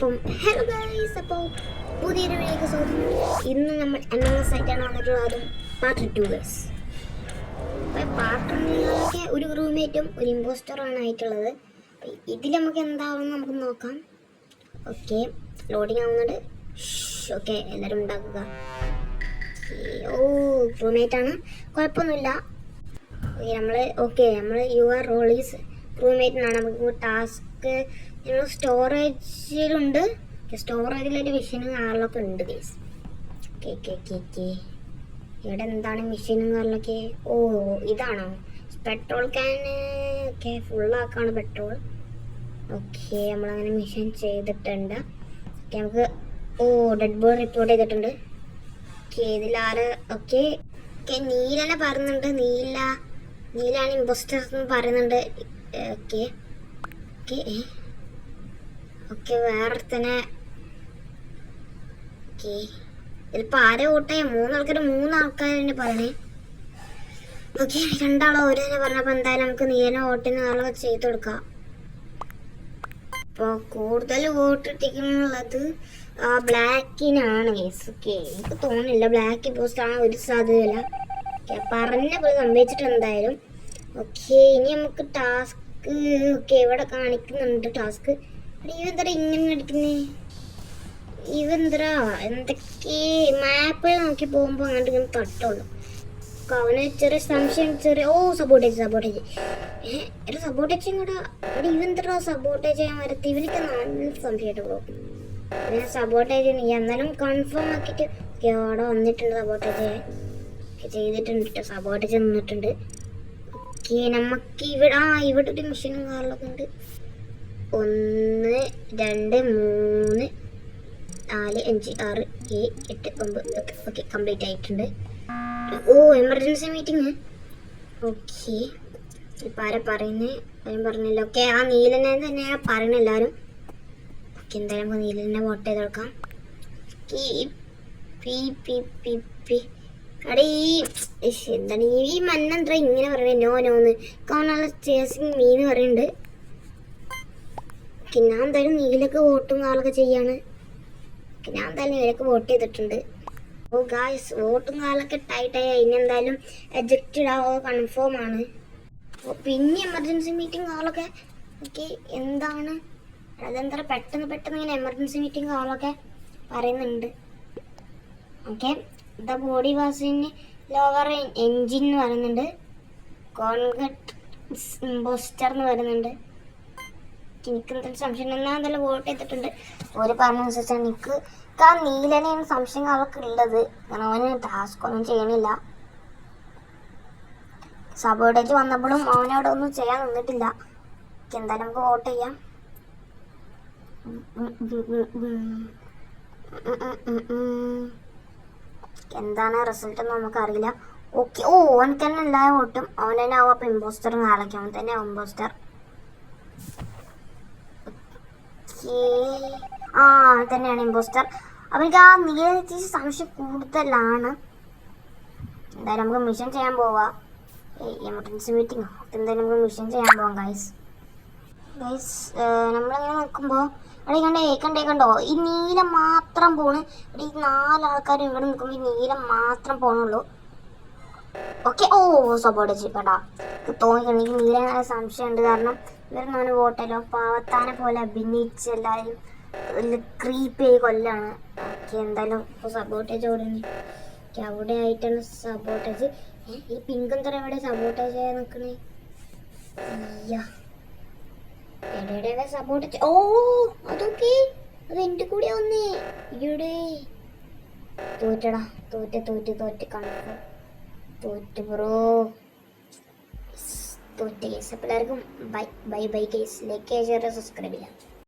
അപ്പം hello guys, അപ്പോൾ പുതിയൊരു വീഡിയോക്ക് സ്വാഗതം. ഇന്ന് നമ്മൾ MMS ആയിട്ടാണ് വന്നിട്ടുള്ളത്, അതും പാർട്ട് 2 ഗൈസ്. അപ്പോൾ പാർട്ട് 1 ഒരു റൂംമേറ്റും ഒരു ഇമ്പോസ്റ്ററുമാണ് ആയിട്ടുള്ളത്. ഇതിൽ നമുക്ക് എന്താണെന്ന് നമുക്ക് നോക്കാം. ഓക്കെ, ലോഡിങ് ആവുന്നുണ്ട്. ഓക്കെ, എല്ലാവരും ഉണ്ടാക്കുക. ഓ, റൂംമേറ്റാണ്, കുഴപ്പമൊന്നുമില്ല. നമ്മൾ യുവർ റോൾ ഈസ് റൂംമേറ്റിനാണ്. നമുക്ക് ടാസ്ക് ഞങ്ങൾ സ്റ്റോറേജിലുണ്ട്. സ്റ്റോറേജിലൊരു മെഷീനും കാറിലൊക്കെ ഉണ്ട് ഗൈസ്. ഓക്കെ ഇവിടെ എന്താണ് മെഷീനും കാറിലൊക്കെ? ഓ, ഇതാണോ പെട്രോൾ ക്യാൻ? ഓക്കെ, ഫുള്ളാക്കാണ് പെട്രോൾ. ഓക്കെ, നമ്മളങ്ങനെ മെഷീൻ ചെയ്തിട്ടുണ്ട്. ഓക്കെ, നമുക്ക് ഡെഡ് ബോഡി റിപ്പോർട്ട് ചെയ്തിട്ടുണ്ട്. ഓക്കെ, ഇതിലാറ്? ഓക്കെ, നീലനെ പറയുന്നുണ്ട്. നീലാണ് ഇമ്പോസ്റ്റേഴ്സ് എന്ന് പറയുന്നുണ്ട്. ഓക്കെ ഓക്കെ വേറെ തന്നെ. ഓക്കെ, ഇതിലിപ്പോൾ ആരെ വോട്ടേ? മൂന്നാൾക്കാർ പറയണേ. ഓക്കെ, രണ്ടാളോ ഒരു തന്നെ പറഞ്ഞപ്പോൾ എന്തായാലും നമുക്ക് നീലനെ വോട്ടിന് നാളെ ചെയ്ത് കൊടുക്കാം. അപ്പോൾ കൂടുതൽ വോട്ട് ഇട്ടിരിക്കുന്നുള്ളത് ബ്ലാക്കിനാണ് ഗൈസ്. ഓക്കെ, എനിക്ക് തോന്നുന്നില്ല ബ്ലാക്ക് പോസ്റ്റ് ആണ്, ഒരു സാധ്യതയില്ല. ഓക്കെ, പറഞ്ഞ പോലെ സംഭവിച്ചിട്ട് എന്തായാലും. ഓക്കെ, ഇനി നമുക്ക് ടാസ്ക്. ഓക്കെ, ഇവിടെ കാണിക്കുന്നുണ്ട് ടാസ്ക്. ഇവന്താ ഇങ്ങനെ അടിക്കുന്നേ? ഇവന്താ എന്തൊക്കെ മാപ്പിൽ നോക്കി പോകുമ്പോൾ അങ്ങോട്ട് ഇങ്ങനെ തട്ടുള്ളൂ. അവന് ചെറിയ സംശയം, സപ്പോർട്ടേജ് സപ്പോർട്ടേജ് കൂടെ. ഇവന്താ സപ്പോർട്ടേജ് ചെയ്യാൻ വരത്തി? ഇവനൊക്കെ നല്ല സംശയമായിട്ട് പോകും. ഇവനെ സപ്പോർട്ടേജ് ചെയ്യാൻ എന്നാലും കൺഫേം ആക്കിയിട്ട് അവിടെ വന്നിട്ടുണ്ട്. സപ്പോർട്ടേജ് ചെയ്തിട്ടുണ്ട് കേട്ടോ, സപ്പോർട്ടേജ് നിന്നിട്ടുണ്ട്. ഓക്കെ, നമുക്ക് ഇവിടെ ഒരു മെഷീനും കാറിലൊക്കെ ഉണ്ട്. 1 2 3 4 5 6 7 8 9. ഓക്കെ, കംപ്ലീറ്റ് ആയിട്ടുണ്ട്. Emergency meeting. ഓക്കെ, ഇപ്പം ആരാ പറയുന്നത്? ആരും പറഞ്ഞില്ല. ഓക്കെ, ആ നീലനെ തന്നെയാണ് പറയുന്നത് എല്ലാവരും. ഓക്കെ, എന്തായാലും നമുക്ക് നീലനെ വോട്ട് ചെയ്ത് കൊടുക്കാം. എന്താണ് ഈ മണ്ണെന്താ ഇങ്ങനെ പറയണേ? നോന്ന് കാണാനുള്ള ചേസിങ് മീന് പറയുന്നുണ്ട്. ഞാൻ എന്തായാലും നീലക്ക് വോട്ടും കാലൊക്കെ ചെയ്യാണ്. ഞാൻ എന്തായാലും നീലക്ക് വോട്ട് ചെയ്തിട്ടുണ്ട്. ഓ ഗായ്സ്, വോട്ടും കാലൊക്കെ ടൈറ്റായി. അതിനെന്തായാലും എജക്റ്റഡ് ആവോ കൺഫേം ആണ്. പിന്നെ എമർജൻസി മീറ്റിംഗ് കാലൊക്കെ. ഓക്കെ, എന്താണ് അതെന്താ പെട്ടെന്ന് ഇങ്ങനെ എമർജൻസി മീറ്റിംഗ് കാലൊക്കെ പറയുന്നുണ്ട്. ഓക്കെ, ദ ബോഡി വാസിന് ലോവർ എൻജിൻ എന്ന് പറയുന്നുണ്ട്. കോൺഗ്രറ്റ് ഇമ്പോസ്റ്റർ എന്ന് പറയുന്നുണ്ട്. എനിക്ക് എന്തെങ്കിലും സംശയം എന്തായാലും വോട്ട് ചെയ്തിട്ടുണ്ട്. ഒരു പറഞ്ഞനുസരിച്ചാണ് എനിക്ക് നീലനെയാണ് സംശയം അവർക്ക് ഉള്ളത്. കാരണം അവന് ടാസ്ക് ഒന്നും ചെയ്യണില്ല. സബോർട്ടേജ് വന്നപ്പോഴും അവനവിടെ ഒന്നും ചെയ്യാൻ നിന്നിട്ടില്ല. എന്തായാലും നമുക്ക് വോട്ട് ചെയ്യാം. എന്താണ് റിസൾട്ട് എന്ന് നമുക്കറിയില്ല. ഓക്കെ, അവൻ തന്നെ എല്ലാ വോട്ടും അവൻ തന്നെ ആവും. അപ്പം ഇമ്പോസ്റ്റർ നാളേക്ക് അവൻ തന്നെ ആവും ഇമ്പോസ്റ്റർ. അവൻ തന്നെയാണ് ഇമ്പോസ്റ്റർ. അവർക്ക് ആ നീല സംശയം കൂടുതലാണ്. എന്തായാലും നമുക്ക് മിഷൻ ചെയ്യാൻ പോവാം. Emergency meeting. എന്തായാലും നമുക്ക് മിഷൻ ചെയ്യാൻ പോവാം ഗൈസ്. നമ്മളിങ്ങനെ നിൽക്കുമ്പോൾ കണ്ടോ ഈ നീല മാത്രം പോണ്. ഈ 4 ആൾക്കാരും ഇവിടെ നിൽക്കുമ്പോൾ ഈ നീല മാത്രം പോണുള്ളൂ. Okay, support ചെയ്യപ്പെടാ. തോന്നിക്കണെങ്കിൽ നീല നല്ല സംശയമുണ്ട്. കാരണം ഇവരൊന്നും വോട്ടല്ലോ പാവത്താനെ പോലെ അഭിനയിച്ച് എല്ലാവരും ക്രീപ്പ് ചെയ്ത് കൊല്ലാണ്. ഓക്കെ, എന്തായാലും ഇപ്പോൾ സപ്പോർട്ടേജ് അവിടെ ആയിട്ടാണ് സപ്പോർട്ടേജ്. ഈ പിങ്ക് തറ എവിടെ സപ്പോർട്ടേജ് ചെയ്യാൻ നിൽക്കണേ? എവിടെ സപ്പോർട്ടേജ്? അതൊക്കെ അത് എൻ്റെ കൂടെ വന്നേ. ഇവിടെ തോറ്റടാ, തോറ്റ് കൺഫേം തോറ്റ് ബ്രോ. തോറ്റ് കേസ്. എല്ലാവർക്കും ബൈ കേസ്. ലൈക്ക് ഷെയർ സബ്സ്ക്രൈബ് ചെയ്യാം.